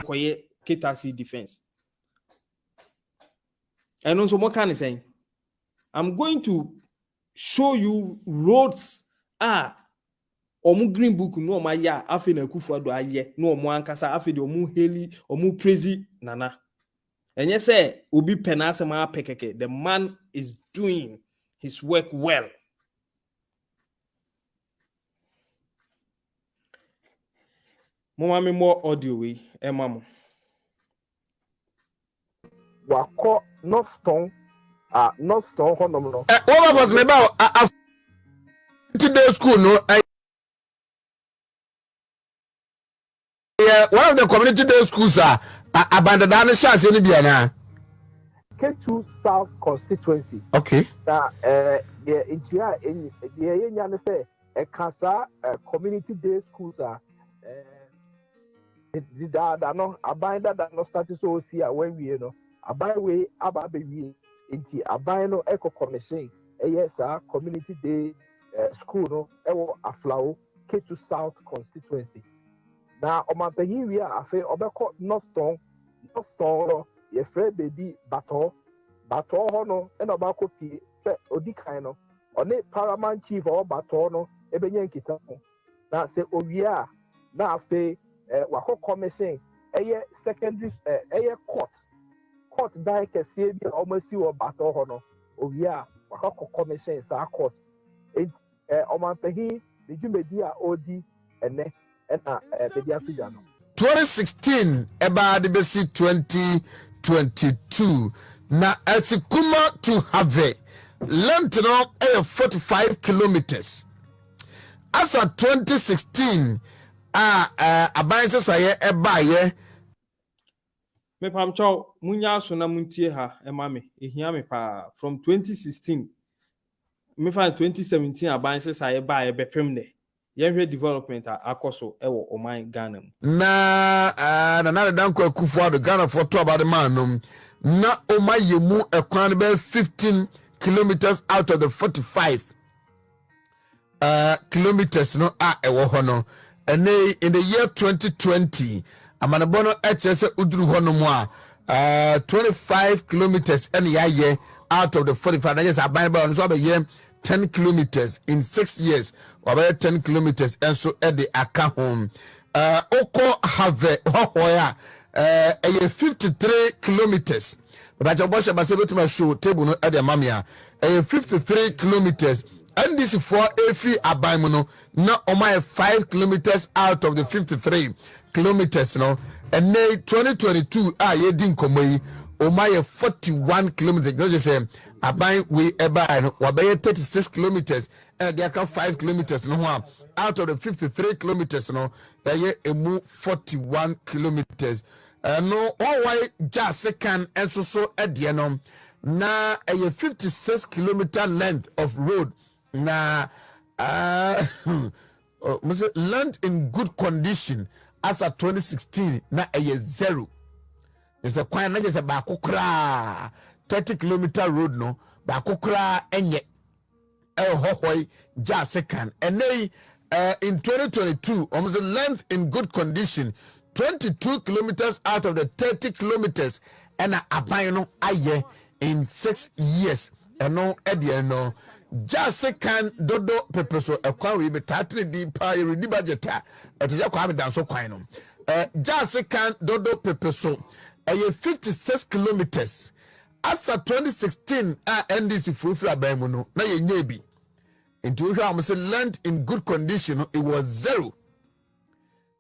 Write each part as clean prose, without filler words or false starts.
koye Ketasi defense. And also what can I say? I'm going to show you roads omu green book no ma ya afi na Akufo-Addo aye no omu ankasa afi de omu heli omu praise nana. And you say obi penase ma pekeke, the man is doing his work well. Mama me more audio we emamo. Wako Northstone honom no. What was me about today school no one of the community day schools are abandoned chance any biana. K2 South constituency. Okay. Na the intia the yenya say e kasa community day schools are that no abandoned that no started so see when we know aban we ababe we inti aban no eco commission yes community day school no ewo aflawo K2 South constituency. Na omanpanyin wi afa obekọ Northstone no ye frɛ baby bato ho no e na obakọ pie hwɛ odikan no one paramount chief or bato no ebenya nkita ho na se owia na afa wakọ commission eye secondary court dan kɛseɛ bi almost wɔ bato ho no owia wakọ commission sa court omanpanyin de dwumadi a odi ene 2016 about the basic 2022 na Asikuma to have length no 45 kilometers as at 2016 abanse saye ebaye me pamcho munya so na muntie ha emame ehia me pa from 2016 me fa 2017 abanse saye baye bepem ne yenhwe development akoso ewo oman Ghana na danko Akufo-Addo Ghana for to about the man na omayemu ekwan be 15 kilometers out of the 45 kilometers no ewo ho no ene in the year 2020 amanebono HS uduru ho no mu 25 kilometers ene yaye out of the 45 years aban so be 10 kilometers in 6 years about 10 kilometers and so at the aka home oko have hoya 53 kilometers but I was about to show table no at the mamia 53 kilometers and this for every abaimono na on my 5 kilometers out of the 53 kilometers no and nay 2022 ye din komoyi o my 41 kilometers just say abai we eba no wabeye 36 kilometers and there can 5 kilometers no out of the 53 kilometers no ye emu 41 kilometers no why just can and so edie no na a 56 kilometer length of road na land in good condition as at 2016 na a zero. There's a quite just a bakukra 30 kilometer road no bakukra enye hohoi ja second and they in 2022 almost a length in good condition 22 kilometers out of the 30 kilometers and abayno aye in 6 years and no edie no ja second dodo pepeso ekwan we betatri di pa ready budget etija kwa am dan so kwan no ja second dodo pepeso 56 kilometers as at 2016 NDC free abamu no na ye nyebi into we am say land in good condition it was zero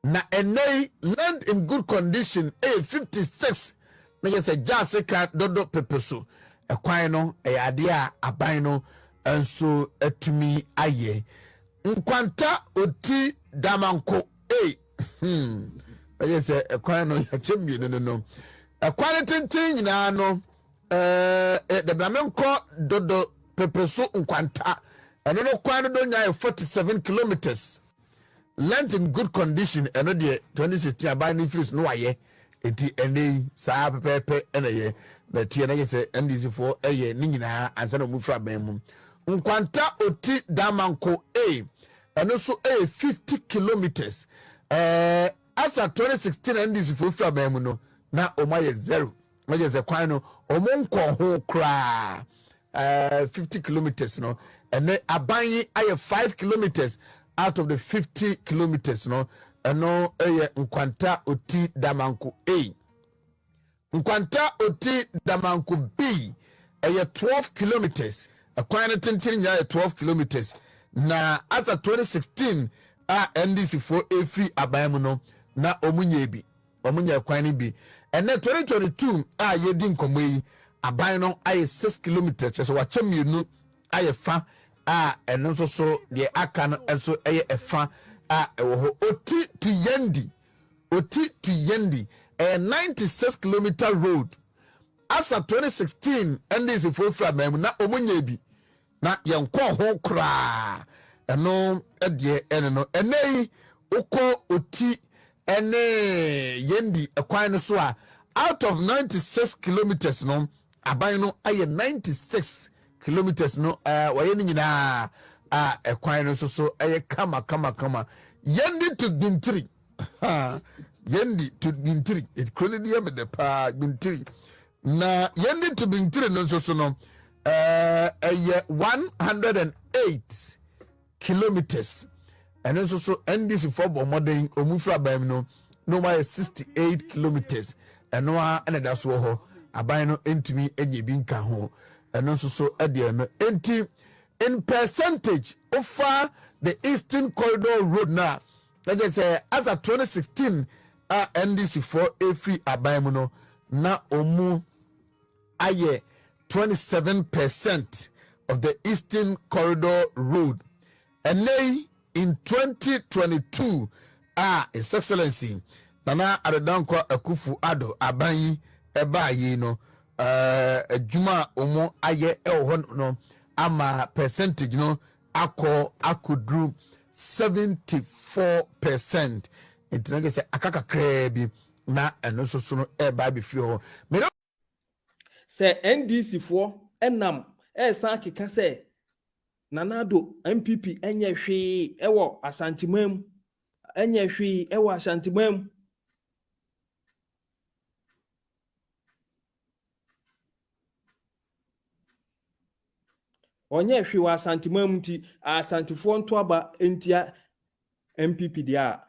na enei land in good condition 56 na ye say ja second dodo pepeso ekwan no ade a aban no enso etumi aye nkwanta oti damanko ye say ekwan no ya chemie no ekwan tintin nyina no the Bamenko dodo pepeso nkwanta eno no kwan do nya 47 kilometers land in good condition eno de 2016 aban ni fees no aye eti ene saa pepepe ene ye na tie na ye se NDC for eye ni nyina ansa na mu fra ban mu nkwanta oti damanko eno so 50 kilometers asa 2016 NDC for fra ba mu no na omaye 0 omaye ze kwan no omonko ho kra 50 kilometers no and aban aye 5 kilometers out of the 50 kilometers no eno eye nkwanta oti damanko A nkwanta oti damanko B eye 12 kilometers akwan no tenten nya 12 kilometers na as a 2016 NDC for free aban mu no na omunye bi omunye kwan bi and 2022 yedi nkomo yi aban no aye 6 kilometers so wacha mienu aye fa eno so de aka no enso aye efa ewo ho oti to yendi 96 kilometer road as a 2016 NDC for free aban mu na omunye bi na yenko ho kra eno edie ene no enei uko oti ene yendi ekwan no so out of 96 kilometers no aban no aye 96 kilometers no waye ni nyina ekwan no so aye kama yendi to Bintiri yendi to Bintiri it chronicle me the pa Bintiri na yendi to Bintiri no so no aye 108 kilometers and also so NDC for modern omufra bam no why 68 kilometers and no and that's wo aban no entimi enye bi nka ho and also so ade no enti in percentage over the Eastern Corridor Road now like I say as a 2016 NDC for free aban no na omu aye 27% of the Eastern Corridor Road. And in 2022, His Excellency Nana Adedankwa Akufo-Addo aban eba yi no adwuma omo aye no ama percentage no akudru 74%. Intinage se akakakra bi na eno so no eba bi fi ho. Se NDC for enam san keka se Nanado MPP enye hwe ewo asantimam enye hwe ewo asantimam onye hwe wa asantimam ti asantifo nto aba entia MPP dia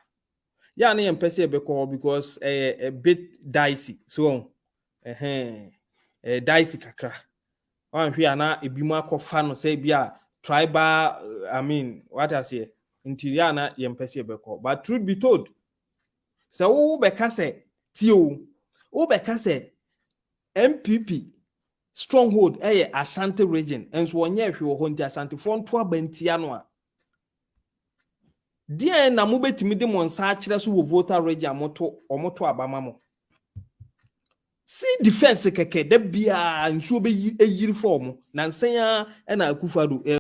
ya na yempese ebeko because a bit dicey so dicey kakra wan hwe ana ebimu akofa no say bia tribal I mean what I say interior na yempese beko but truth be told so wo beka say tio wo beka say MPP stronghold Ashanti region enso onye hwe wo honti Ashanti fo nto abantia no a die na mo betimi de monsa a kire so wo Volta region omoto abama mo see defense keke da bia nsuo be yiri form na nsen a na Akufo-Addo